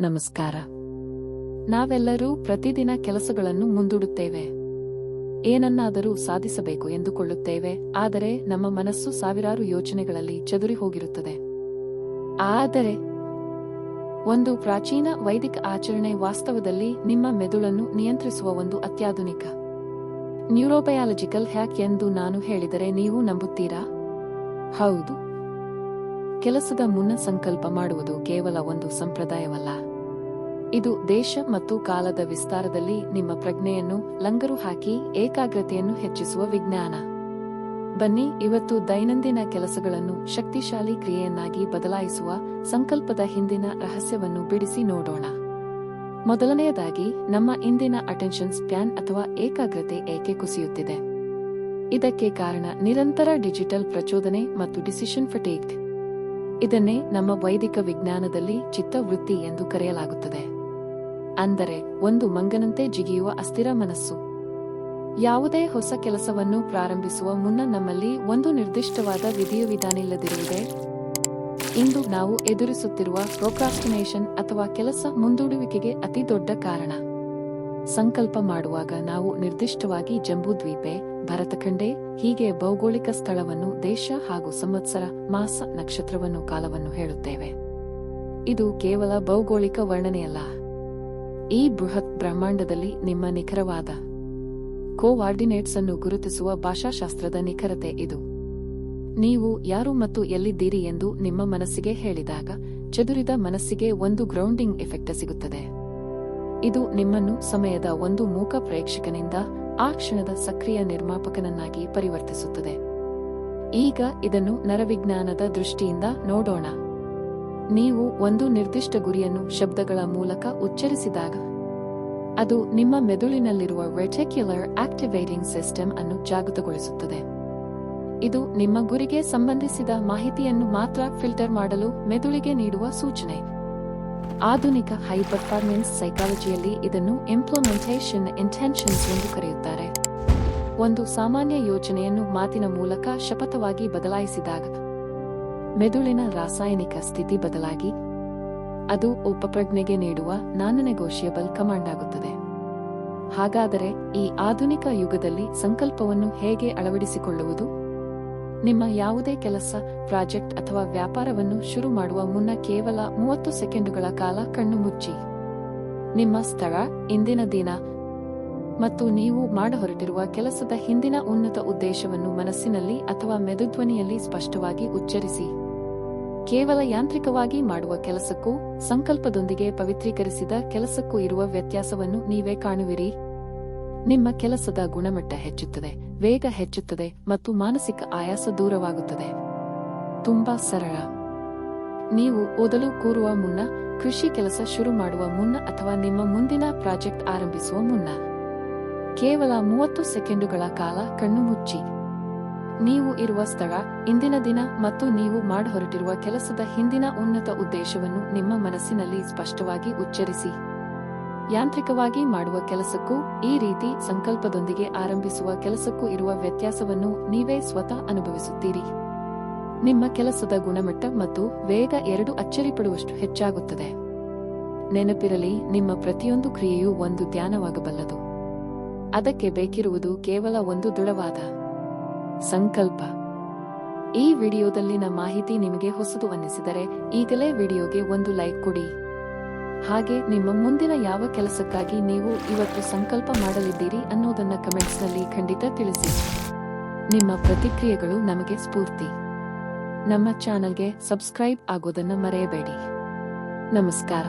ನಮಸ್ಕಾರ. ನಾವೆಲ್ಲರೂ ಪ್ರತಿದಿನ ಕೆಲಸಗಳನ್ನು ಮುಂದೂಡುತ್ತೇವೆ. ಏನನ್ನಾದರೂ ಸಾಧಿಸಬೇಕು ಎಂದುಕೊಳ್ಳುತ್ತೇವೆ, ಆದರೆ ನಮ್ಮ ಮನಸ್ಸು ಸಾವಿರಾರು ಯೋಚನೆಗಳಲ್ಲಿ ಚದುರಿ ಹೋಗಿರುತ್ತದೆ. ಆದರೆ ಒಂದು ಪ್ರಾಚೀನ ವೈದಿಕ ಆಚರಣೆ ವಾಸ್ತವದಲ್ಲಿ ನಿಮ್ಮ ಮೆದುಳನ್ನು ನಿಯಂತ್ರಿಸುವ ಒಂದು ಅತ್ಯಾಧುನಿಕ ನ್ಯೂರೋಬಯಾಲಜಿಕಲ್ ಹ್ಯಾಕ್ ಎಂದು ನಾನು ಹೇಳಿದರೆ ನೀವು ನಂಬುತ್ತೀರಾ? ಹೌದು. ಕೆಲಸದ ಮುನ್ನ ಸಂಕಲ್ಪ ಮಾಡುವುದು ಕೇವಲ ಒಂದು ಸಂಪ್ರದಾಯವಲ್ಲ. ಇದು ದೇಶ ಮತ್ತು ಕಾಲದ ವಿಸ್ತಾರದಲ್ಲಿ ನಿಮ್ಮ ಪ್ರಜ್ಞೆಯನ್ನು ಲಂಗರು ಹಾಕಿ ಏಕಾಗ್ರತೆಯನ್ನು ಹೆಚ್ಚಿಸುವ ವಿಜ್ಞಾನ. ಬನ್ನಿ, ಇವತ್ತು ದೈನಂದಿನ ಕೆಲಸಗಳನ್ನು ಶಕ್ತಿಶಾಲಿ ಕ್ರಿಯೆಯನ್ನಾಗಿ ಬದಲಾಯಿಸುವ ಸಂಕಲ್ಪದ ಹಿಂದಿನ ರಹಸ್ಯವನ್ನು ಬಿಡಿಸಿ ನೋಡೋಣ. ಮೊದಲನೆಯದಾಗಿ, ನಮ್ಮ ಇಂದಿನ ಅಟೆನ್ಷನ್ ಸ್ಪ್ಯಾನ್ ಅಥವಾ ಏಕಾಗ್ರತೆ ಏಕೆ ಕುಸಿಯುತ್ತಿದೆ? ಇದಕ್ಕೆ ಕಾರಣ ನಿರಂತರ ಡಿಜಿಟಲ್ ಪ್ರಚೋದನೆ ಮತ್ತು ಡಿಸಿಷನ್ ಫಟೀಗ್. ಇದನ್ನೇ ನಮ್ಮ ವೈದಿಕ ವಿಜ್ಞಾನದಲ್ಲಿ ಚಿತ್ತವೃತ್ತಿ ಎಂದು ಕರೆಯಲಾಗುತ್ತದೆ. ಅಂದರೆ ಒಂದು ಮಂಗನಂತೆ ಜಿಗಿಯುವ ಅಸ್ಥಿರ ಮನಸ್ಸು. ಯಾವುದೇ ಹೊಸ ಕೆಲಸವನ್ನು ಪ್ರಾರಂಭಿಸುವ ಮುನ್ನ ನಮ್ಮಲ್ಲಿ ಒಂದು ನಿರ್ದಿಷ್ಟವಾದ ವಿಧಿವಿಧಾನವಿಲ್ಲದಿರುವುದೇ ಇಂದು ನಾವು ಎದುರಿಸುತ್ತಿರುವ ಪ್ರೊಕ್ರಾಸ್ಟಿನೇಷನ್ ಅಥವಾ ಕೆಲಸ ಮುಂದೂಡುವಿಕೆಗೆ ಅತಿ ದೊಡ್ಡ ಕಾರಣ. ಸಂಕಲ್ಪ ಮಾಡುವಾಗ ನಾವು ನಿರ್ದಿಷ್ಟವಾಗಿ ಜಂಬೂದ್ವೀಪೆ, ಭರತಖಂಡೆ, ಹೀಗೆ ಭೌಗೋಳಿಕ ಸ್ಥಳವನ್ನು, ದೇಶ ಹಾಗೂ ಸಂವತ್ಸರ, ಮಾಸ, ನಕ್ಷತ್ರವನ್ನು, ಕಾಲವನ್ನು ಹೇಳುತ್ತೇವೆ. ಇದು ಕೇವಲ ಭೌಗೋಳಿಕ ವರ್ಣನೆಯಲ್ಲ. ಈ ಬೃಹತ್ ಬ್ರಹ್ಮಾಂಡದಲ್ಲಿ ನಿಮ್ಮ ನಿಖರವಾದ ಕೋಆರ್ಡಿನೇಟ್ಸ್ ಅನ್ನು ಗುರುತಿಸುವ ಭಾಷಾಶಾಸ್ತ್ರದ ನಿಖರತೆ ಇದು. ನೀವು ಯಾರು ಮತ್ತು ಎಲ್ಲಿದ್ದೀರಿ ಎಂದು ನಿಮ್ಮ ಮನಸ್ಸಿಗೆ ಹೇಳಿದಾಗ ಚದುರಿದ ಮನಸ್ಸಿಗೆ ಒಂದು ಗ್ರೌಂಡಿಂಗ್ ಎಫೆಕ್ಟ್ ಸಿಗುತ್ತದೆ. ಇದು ನಿಮ್ಮನ್ನು ಸಮಯದ ಒಂದು ಮೂಕ ಪ್ರೇಕ್ಷಕನಿಂದ ಆ ಕ್ಷಣದ ಸಕ್ರಿಯ ನಿರ್ಮಾಪಕನನ್ನಾಗಿ ಪರಿವರ್ತಿಸುತ್ತದೆ. ಈಗ ಇದನ್ನು ನರವಿಜ್ಞಾನದ ದೃಷ್ಟಿಯಿಂದ ನೋಡೋಣ. ನೀವು ಒಂದು ನಿರ್ದಿಷ್ಟ ಗುರಿಯನ್ನು ಶಬ್ದಗಳ ಮೂಲಕ ಉಚ್ಚರಿಸಿದಾಗ ಅದು ನಿಮ್ಮ ಮೆದುಳಿನಲ್ಲಿರುವ ರೆಟಿಕ್ಯುಲರ್ ಆಕ್ಟಿವೇಟಿಂಗ್ ಸಿಸ್ಟಮ್ ಅನ್ನು ಜಾಗೃತಗೊಳಿಸುತ್ತದೆ. ಇದು ನಿಮ್ಮ ಗುರಿಗೆ ಸಂಬಂಧಿಸಿದ ಮಾಹಿತಿಯನ್ನು ಮಾತ್ರ ಫಿಲ್ಟರ್ ಮಾಡಲು ಮೆದುಳಿಗೆ ನೀಡುವ ಸೂಚನೆ. ಆಧುನಿಕ ಹೈ ಪರ್ಫಾರ್ಮೆನ್ಸ್ ಸೈಕಾಲಜಿಯಲ್ಲಿ ಇದನ್ನು ಇಂಪ್ಲಿಮೆಂಟೇಷನ್ ಇಂಟೆನ್ಷನ್ಸ್ ಎಂದು ಕರೆಯುತ್ತಾರೆ. ಒಂದು ಸಾಮಾನ್ಯ ಯೋಚನೆಯನ್ನು ಮಾತಿನ ಮೂಲಕ ಶಪಥವಾಗಿ ಬದಲಾಯಿಸಿದಾಗ ಮೆದುಳಿನ ರಾಸಾಯನಿಕ ಸ್ಥಿತಿ ಬದಲಾಗಿ ಅದು ಉಪಪ್ರಜ್ಞೆಗೆ ನೀಡುವ ನಾನ್ ನೆಗೋಷಿಯಬಲ್ ಕಮಾಂಡ್ ಆಗುತ್ತದೆ. ಹಾಗಾದರೆ ಈ ಆಧುನಿಕ ಯುಗದಲ್ಲಿ ಸಂಕಲ್ಪವನ್ನು ಹೇಗೆ ಅಳವಡಿಸಿಕೊಳ್ಳುವುದು? ನಿಮ್ಮ ಯಾವುದೇ ಕೆಲಸ, ಪ್ರಾಜೆಕ್ಟ್ ಅಥವಾ ವ್ಯಾಪಾರವನ್ನು ಶುರು ಮಾಡುವ ಮುನ್ನ ಕೇವಲ 30 ಸೆಕೆಂಡುಗಳ ಕಾಲ ಕಣ್ಣು ಮುಚ್ಚಿ ನಿಮ್ಮ ಸ್ಥಳ, ಇಂದಿನ ದಿನ ಮತ್ತು ನೀವು ಮಾಡಹೊರಟಿರುವ ಕೆಲಸದ ಹಿಂದಿನ ಉನ್ನತ ಉದ್ದೇಶವನ್ನು ಮನಸ್ಸಿನಲ್ಲಿ ಅಥವಾ ಮೆದುಧ್ವನಿಯಲ್ಲಿ ಸ್ಪಷ್ಟವಾಗಿ ಉಚ್ಚರಿಸಿ. ಕೇವಲ ಯಾಂತ್ರಿಕವಾಗಿ ಮಾಡುವ ಕೆಲಸಕ್ಕೂ ಸಂಕಲ್ಪದೊಂದಿಗೆ ಪವಿತ್ರೀಕರಿಸಿದ ಕೆಲಸಕ್ಕೂ ಇರುವ ವ್ಯತ್ಯಾಸವನ್ನು ನೀವೇ ಕಾಣುವಿರಿ. ನಿಮ್ಮ ಕೆಲಸದ ಗುಣಮಟ್ಟ ಹೆಚ್ಚುತ್ತದೆ, ವೇಗ ಹೆಚ್ಚುತ್ತದೆ ಮತ್ತು ಮಾನಸಿಕ ಆಯಾಸ ದೂರವಾಗುತ್ತದೆ. ತುಂಬಾ ಸರಳ. ನೀವು ಓದಲು ಕೂರುವ ಮುನ್ನ, ಕೃಷಿ ಕೆಲಸ ಶುರು ಮಾಡುವ ಮುನ್ನ ಅಥವಾ ನಿಮ್ಮ ಮುಂದಿನ ಪ್ರಾಜೆಕ್ಟ್ ಆರಂಭಿಸುವ ಮುನ್ನ ಕೇವಲ 30 ಸೆಕೆಂಡುಗಳ ಕಾಲ ಕಣ್ಣು ಮುಚ್ಚಿ ನೀವು ಇರುವ ಸ್ಥಳ, ಇಂದಿನ ದಿನ ಮತ್ತು ನೀವು ಮಾಡಹೊರಟಿರುವ ಕೆಲಸದ ಹಿಂದಿನ ಉನ್ನತ ಉದ್ದೇಶವನ್ನು ನಿಮ್ಮ ಮನಸ್ಸಿನಲ್ಲಿ ಸ್ಪಷ್ಟವಾಗಿ ಉಚ್ಚರಿಸಿ. ಯಾಂತ್ರಿಕವಾಗಿ ಮಾಡುವ ಕೆಲಸಕ್ಕೂ ಈ ರೀತಿ ಸಂಕಲ್ಪದೊಂದಿಗೆ ಆರಂಭಿಸುವ ಕೆಲಸಕ್ಕೂ ಇರುವ ವ್ಯತ್ಯಾಸವನ್ನು ನೀವೇ ಸ್ವತಃ ಅನುಭವಿಸುತ್ತೀರಿ. ನಿಮ್ಮ ಕೆಲಸದ ಗುಣಮಟ್ಟ ಮತ್ತು ವೇಗ ಎರಡೂ ಅಚ್ಚರಿಪಡುವಷ್ಟು ಹೆಚ್ಚಾಗುತ್ತದೆ. ನೆನಪಿರಲಿ, ನಿಮ್ಮ ಪ್ರತಿಯೊಂದು ಕ್ರಿಯೆಯೂ ಒಂದು ಧ್ಯಾನವಾಗಬಲ್ಲದು. ಅದಕ್ಕೆ ಬೇಕಿರುವುದು ಕೇವಲ ಒಂದು ದೃಢವಾದ ಸಂಕಲ್ಪ. ಈ ವಿಡಿಯೋದಲ್ಲಿನ ಮಾಹಿತಿ ನಿಮಗೆ ಹೊಸದು ಅನ್ನಿಸಿದರೆ ಈಗಲೇ ವಿಡಿಯೋಗೆ ಒಂದು ಲೈಕ್ ಕೊಡಿ. ಹಾಗೆ ನಿಮ್ಮ ಮುಂದಿನ ಯಾವ ಕೆಲಸಕ್ಕಾಗಿ ನೀವು ಇವತ್ತು ಸಂಕಲ್ಪ ಮಾಡಲಿದ್ದೀರಿ ಅನ್ನೋದನ್ನ ಕಮೆಂಟ್ಸ್ನಲ್ಲಿ ಖಂಡಿತ ತಿಳಿಸಿ. ನಿಮ್ಮ ಪ್ರತಿಕ್ರಿಯೆಗಳು ನಮಗೆ ಸ್ಫೂರ್ತಿ. ನಮ್ಮ ಚಾನಲ್ಗೆ ಸಬ್ಸ್ಕ್ರೈಬ್ ಆಗೋದನ್ನ ಮರೆಯಬೇಡಿ. ನಮಸ್ಕಾರ.